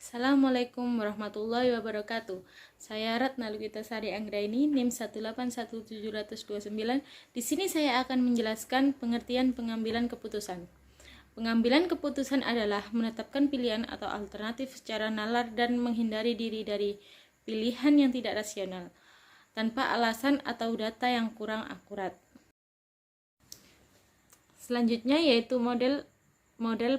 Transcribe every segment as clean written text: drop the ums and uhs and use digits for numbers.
Assalamualaikum warahmatullahi wabarakatuh. Saya Ratna Lugitasari Anggraini, NIM 1817729. Di sini saya akan menjelaskan pengertian pengambilan keputusan. Pengambilan keputusan adalah menetapkan pilihan atau alternatif secara nalar dan menghindari diri dari pilihan yang tidak rasional, tanpa alasan atau data yang kurang akurat. Selanjutnya yaitu model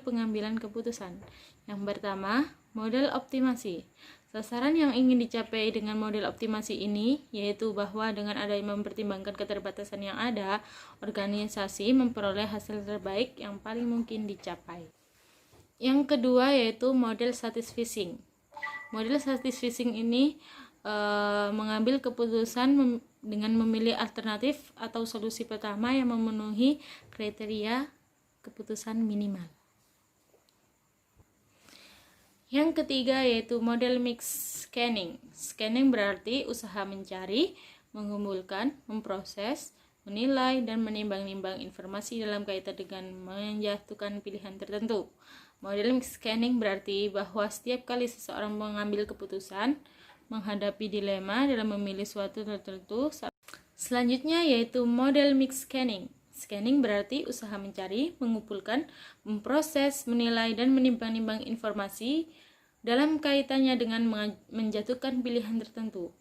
pengambilan keputusan. Yang pertama, model optimasi. Sasaran yang ingin dicapai dengan model optimasi ini yaitu bahwa dengan adanya mempertimbangkan keterbatasan yang ada, organisasi memperoleh hasil terbaik yang paling mungkin dicapai. Yang kedua yaitu model satisficing. Model satisficing ini mengambil keputusan dengan memilih alternatif atau solusi pertama yang memenuhi kriteria keputusan minimal. Yang ketiga yaitu model mix scanning. Scanning berarti usaha mencari, mengumpulkan, memproses, menilai, dan menimbang-nimbang informasi dalam kaitan dengan menjatuhkan pilihan tertentu. Model mix scanning berarti bahwa setiap kali seseorang mengambil keputusan, menghadapi dilema dalam memilih suatu tertentu. Selanjutnya yaitu model mix scanning. Scanning berarti usaha mencari, mengumpulkan, memproses, menilai, dan menimbang-nimbang informasi dalam kaitannya dengan menjatuhkan pilihan tertentu.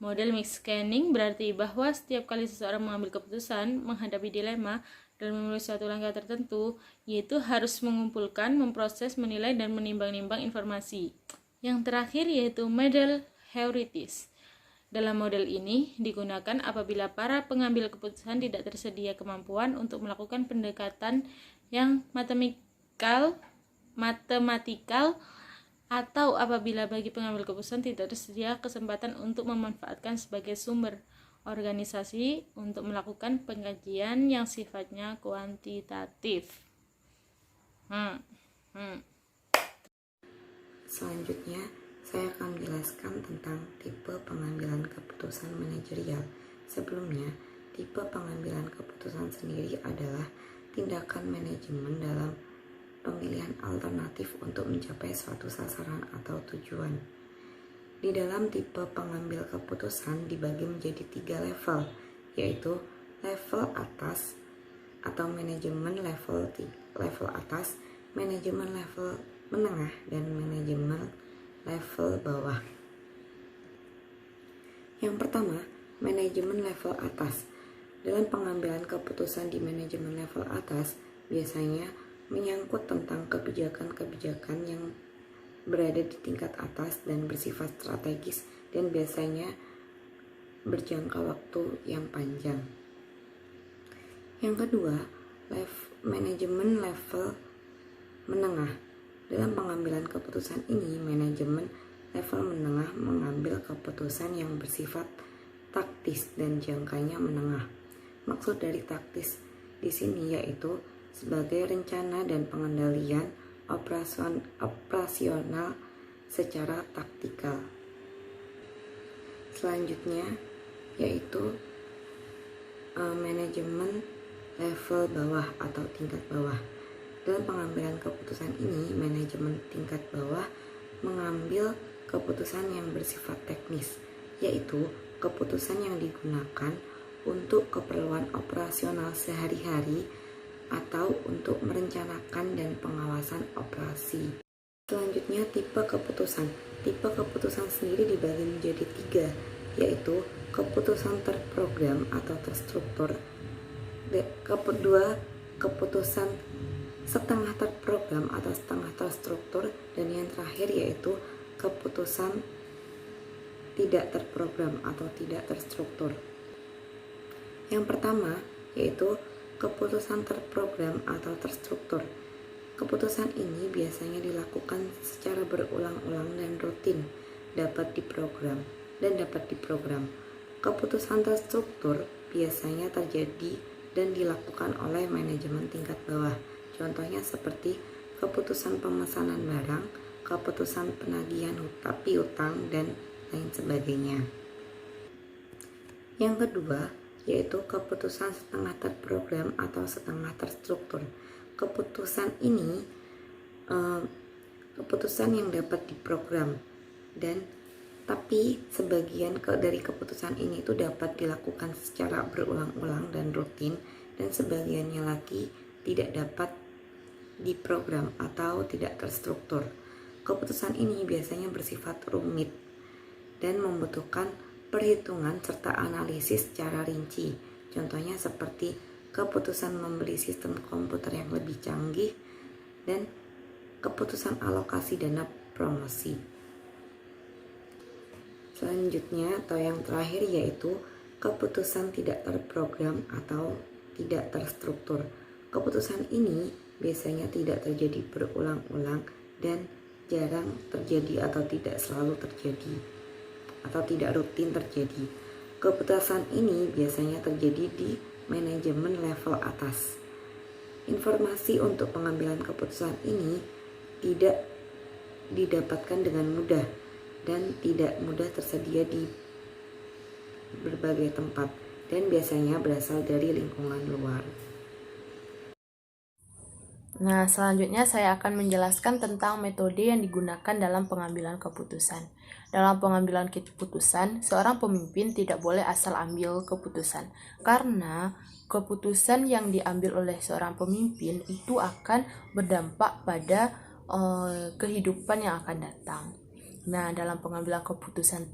Model mix scanning berarti bahwa setiap kali seseorang mengambil keputusan, menghadapi dilema, dan memilih suatu langkah tertentu, yaitu harus mengumpulkan, memproses, menilai, dan menimbang-nimbang informasi. Yang terakhir yaitu model heuristis. Dalam model ini digunakan apabila para pengambil keputusan tidak tersedia kemampuan untuk melakukan pendekatan yang matematikal atau apabila bagi pengambil keputusan tidak tersedia kesempatan untuk memanfaatkan sebagai sumber organisasi untuk melakukan pengkajian yang sifatnya kuantitatif. Selanjutnya, saya akan menjelaskan tentang tipe pengambilan keputusan manajerial. Sebelumnya, tipe pengambilan keputusan sendiri adalah tindakan manajemen dalam pemilihan alternatif untuk mencapai suatu sasaran atau tujuan. Di dalam tipe pengambil keputusan dibagi menjadi 3 level, yaitu level atas atau manajemen level atas, manajemen level menengah, dan manajemen level bawah. Yang pertama, manajemen level atas. Dalam pengambilan keputusan di manajemen level atas, biasanya menyangkut tentang kebijakan-kebijakan yang berada di tingkat atas dan bersifat strategis dan biasanya berjangka waktu yang panjang. Yang kedua, manajemen level menengah. Dalam pengambilan keputusan ini, manajemen level menengah mengambil keputusan yang bersifat taktis dan jangkanya menengah. Maksud dari taktis di sini yaitu sebagai rencana dan pengendalian operasional secara taktikal. Selanjutnya yaitu manajemen level bawah atau tingkat bawah. Dalam pengambilan keputusan ini, manajemen tingkat bawah mengambil keputusan yang bersifat teknis, yaitu keputusan yang digunakan untuk keperluan operasional sehari-hari atau untuk merencanakan dan pengawasan operasi. Selanjutnya, tipe keputusan. Tipe keputusan sendiri dibagi menjadi 3, yaitu keputusan terprogram atau terstruktur. Kedua, keputusan setengah terprogram atau setengah terstruktur, dan yang terakhir yaitu keputusan tidak terprogram atau tidak terstruktur. Yang pertama yaitu keputusan terprogram atau terstruktur. Keputusan ini biasanya dilakukan secara berulang-ulang dan rutin, dapat diprogram. Keputusan terstruktur biasanya terjadi dan dilakukan oleh manajemen tingkat bawah. Contohnya seperti keputusan pemesanan barang, keputusan penagihan piutang, dan lain sebagainya. Yang kedua, yaitu keputusan setengah terprogram atau setengah terstruktur. Keputusan ini keputusan yang dapat diprogram, dan tapi sebagian dari keputusan ini itu dapat dilakukan secara berulang-ulang dan rutin, dan sebagiannya lagi tidak dapat diprogram atau tidak terstruktur. Keputusan ini biasanya bersifat rumit dan membutuhkan perhitungan serta analisis secara rinci. Contohnya seperti keputusan membeli sistem komputer yang lebih canggih dan keputusan alokasi dana promosi. Selanjutnya atau yang terakhir yaitu keputusan tidak terprogram atau tidak terstruktur. Keputusan ini biasanya tidak terjadi berulang-ulang dan jarang terjadi atau tidak selalu terjadi atau tidak rutin terjadi. Keputusan ini biasanya terjadi di manajemen level atas. Informasi untuk pengambilan keputusan ini tidak didapatkan dengan mudah dan tidak mudah tersedia di berbagai tempat, dan biasanya berasal dari lingkungan luar. Nah, selanjutnya saya akan menjelaskan tentang metode yang digunakan dalam pengambilan keputusan. Dalam pengambilan keputusan, seorang pemimpin tidak boleh asal ambil keputusan, karena keputusan yang diambil oleh seorang pemimpin itu akan berdampak pada kehidupan yang akan datang. Nah, dalam pengambilan keputusan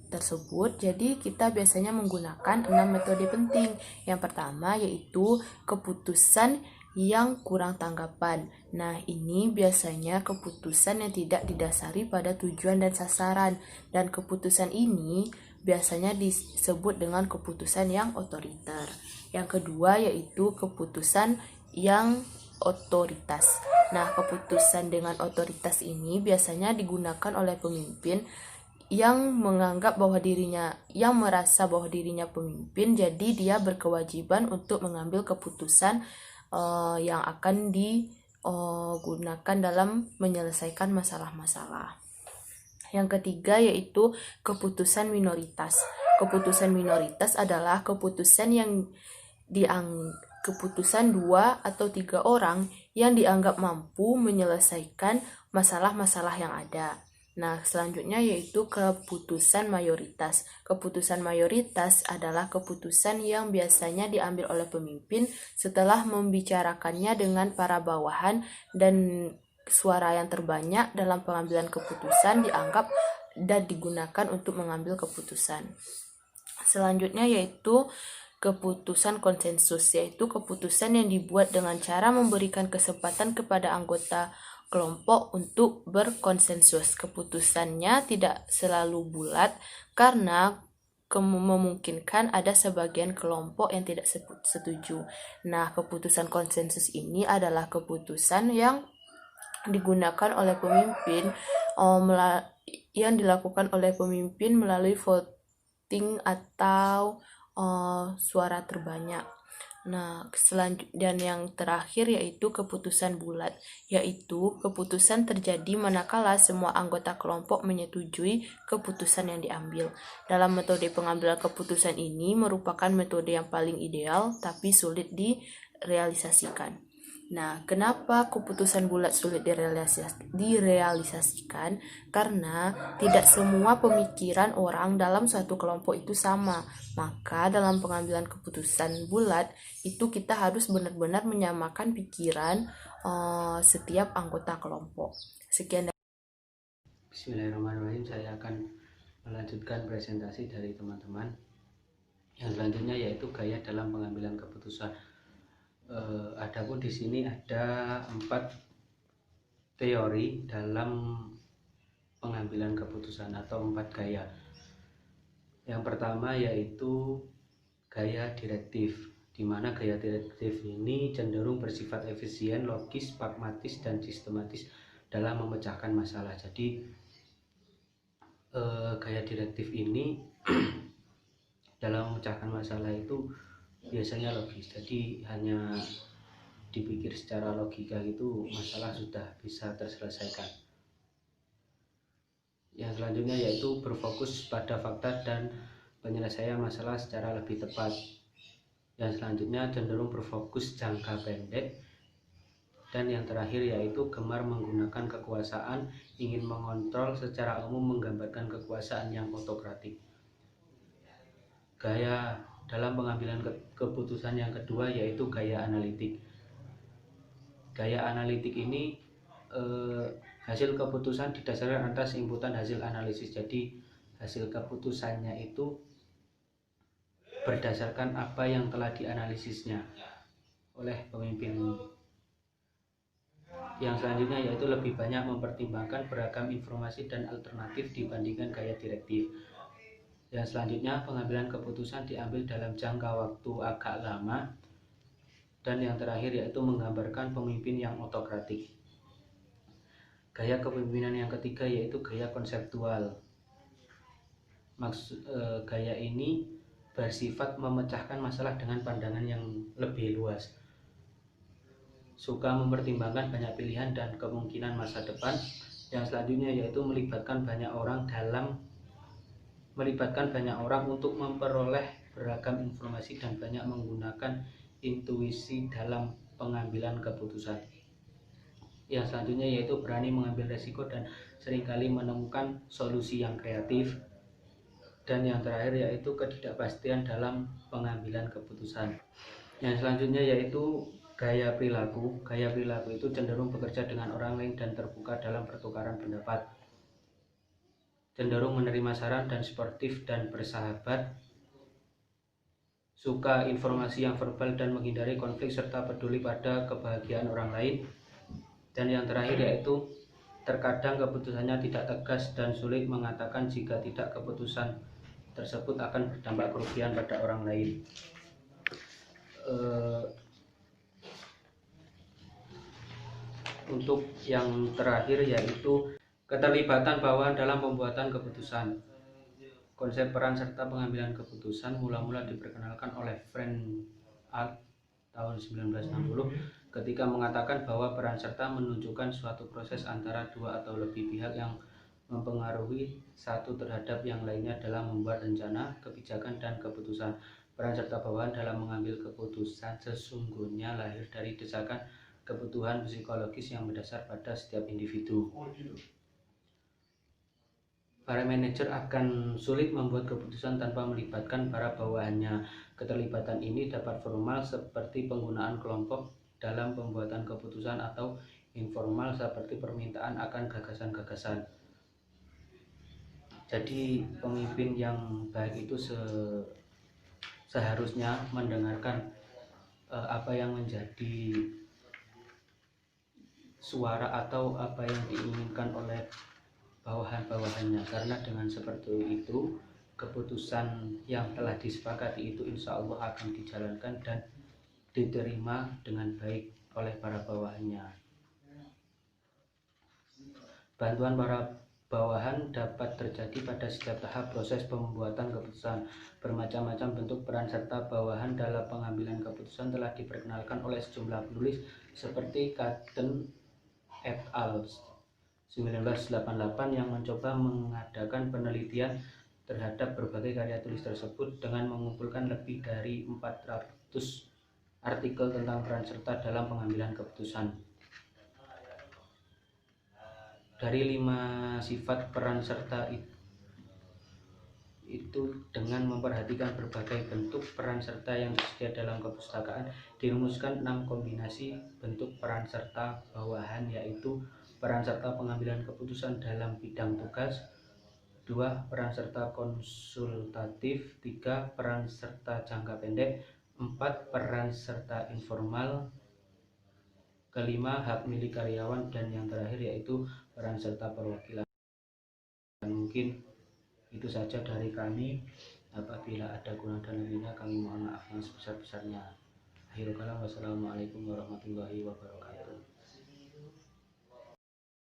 tersebut, jadi kita biasanya menggunakan 6 metode penting. Yang pertama yaitu keputusan yang kurang tanggapan. Nah, ini biasanya keputusan yang tidak didasari pada tujuan dan sasaran. Dan keputusan ini biasanya disebut dengan keputusan yang otoriter. Yang kedua yaitu keputusan yang otoritas. Nah, keputusan dengan otoritas ini biasanya digunakan oleh pemimpin yang menganggap bahwa yang merasa bahwa dirinya pemimpin, jadi dia berkewajiban untuk mengambil keputusan yang akan digunakan dalam menyelesaikan masalah-masalah. Yang ketiga yaitu keputusan minoritas. Keputusan minoritas adalah keputusan keputusan 2 atau 3 orang yang dianggap mampu menyelesaikan masalah-masalah yang ada. Nah, selanjutnya yaitu keputusan mayoritas. Keputusan mayoritas adalah keputusan yang biasanya diambil oleh pemimpin setelah membicarakannya dengan para bawahan, dan suara yang terbanyak dalam pengambilan keputusan dianggap dan digunakan untuk mengambil keputusan. Selanjutnya yaitu keputusan konsensus, yaitu keputusan yang dibuat dengan cara memberikan kesempatan kepada anggota kelompok untuk berkonsensus. Keputusannya tidak selalu bulat karena memungkinkan ada sebagian kelompok yang tidak setuju. Nah, keputusan konsensus ini adalah keputusan yang digunakan oleh pemimpin, yang dilakukan oleh pemimpin melalui voting atau suara terbanyak. Nah, dan yang terakhir yaitu keputusan bulat, yaitu keputusan terjadi manakala semua anggota kelompok menyetujui keputusan yang diambil. Dalam metode pengambilan keputusan ini merupakan metode yang paling ideal tapi sulit direalisasikan. Nah, kenapa keputusan bulat sulit direalisasikan? Karena tidak semua pemikiran orang dalam suatu kelompok itu sama. Maka dalam pengambilan keputusan bulat itu kita harus benar-benar menyamakan pikiran setiap anggota kelompok. Sekian. Bismillahirrahmanirrahim. Saya akan melanjutkan presentasi dari teman-teman. Yang selanjutnya yaitu gaya dalam pengambilan keputusan. Adapun di sini ada 4 teori dalam pengambilan keputusan atau 4 gaya. Yang pertama yaitu gaya direktif, di mana gaya direktif ini cenderung bersifat efisien, logis, pragmatis, dan sistematis dalam memecahkan masalah. Jadi gaya direktif ini dalam memecahkan masalah itu biasanya logis, jadi hanya dipikir secara logika gitu masalah sudah bisa terselesaikan. Yang selanjutnya yaitu berfokus pada fakta dan penyelesaian masalah secara lebih tepat. Yang selanjutnya cenderung berfokus jangka pendek Dan yang terakhir yaitu gemar menggunakan kekuasaan, ingin mengontrol, secara umum menggambarkan kekuasaan yang otokratik. Gaya dalam pengambilan keputusan yang kedua yaitu gaya analitik. Gaya analitik ini hasil keputusan didasarkan atas inputan hasil analisis. Jadi hasil keputusannya itu berdasarkan apa yang telah dianalisisnya oleh pemimpin. Yang selanjutnya yaitu lebih banyak mempertimbangkan beragam informasi dan alternatif dibandingkan gaya direktif. Yang selanjutnya, pengambilan keputusan diambil dalam jangka waktu agak lama. Dan yang terakhir yaitu menggambarkan pemimpin yang otokratik. Gaya kepemimpinan yang ketiga yaitu gaya konseptual. Gaya ini bersifat memecahkan masalah dengan pandangan yang lebih luas. Suka mempertimbangkan banyak pilihan dan kemungkinan masa depan. Yang selanjutnya yaitu melibatkan banyak orang untuk memperoleh beragam informasi dan banyak menggunakan intuisi dalam pengambilan keputusan. Yang selanjutnya yaitu berani mengambil resiko dan seringkali menemukan solusi yang kreatif. Dan yang terakhir yaitu ketidakpastian dalam pengambilan keputusan. Yang selanjutnya yaitu gaya perilaku. Gaya perilaku itu cenderung bekerja dengan orang lain dan terbuka dalam pertukaran pendapat. Cenderung menerima saran dan sportif dan bersahabat. Suka informasi yang verbal dan menghindari konflik serta peduli pada kebahagiaan orang lain. Dan yang terakhir yaitu terkadang keputusannya tidak tegas dan sulit mengatakan jika tidak keputusan tersebut akan berdampak kerugian pada orang lain. Untuk yang terakhir yaitu keterlibatan bawahan dalam pembuatan keputusan. Konsep peran serta pengambilan keputusan mula-mula diperkenalkan oleh Frank Art tahun 1960 ketika mengatakan bahwa peran serta menunjukkan suatu proses antara dua atau lebih pihak yang mempengaruhi satu terhadap yang lainnya dalam membuat rencana, kebijakan, dan keputusan. Peran serta bawahan dalam mengambil keputusan sesungguhnya lahir dari desakan kebutuhan psikologis yang mendasar pada setiap individu. Para manajer akan sulit membuat keputusan tanpa melibatkan para bawahannya. Keterlibatan ini dapat formal seperti penggunaan kelompok dalam pembuatan keputusan atau informal seperti permintaan akan gagasan-gagasan. Jadi pemimpin yang baik itu seharusnya mendengarkan apa yang menjadi suara atau apa yang diinginkan oleh bawahan-bawahannya, karena dengan seperti itu keputusan yang telah disepakati itu insya Allah akan dijalankan dan diterima dengan baik oleh para bawahannya. Bantuan para bawahan dapat terjadi pada setiap tahap proses pembuatan keputusan. Bermacam-macam bentuk peran serta bawahan dalam pengambilan keputusan telah diperkenalkan oleh sejumlah penulis seperti Caden et al. 1988 yang mencoba mengadakan penelitian terhadap berbagai karya tulis tersebut dengan mengumpulkan lebih dari 400 artikel tentang peran serta dalam pengambilan keputusan. Dari 5 sifat peran serta itu dengan memperhatikan berbagai bentuk peran serta yang tersedia dalam kepustakaan, dirumuskan 6 kombinasi bentuk peran serta bawahan, yaitu peran serta pengambilan keputusan dalam bidang tugas, 2. Peran serta konsultatif, 3. Peran serta jangka pendek, 4. Peran serta informal, 5. Hak milik karyawan, dan yang terakhir yaitu peran serta perwakilan. Mungkin itu saja dari kami. Apabila ada kurang dan lebihnya kami mohon maaf yang sebesar-besarnya. Akhirul kalam, wassalamualaikum warahmatullahi wabarakatuh.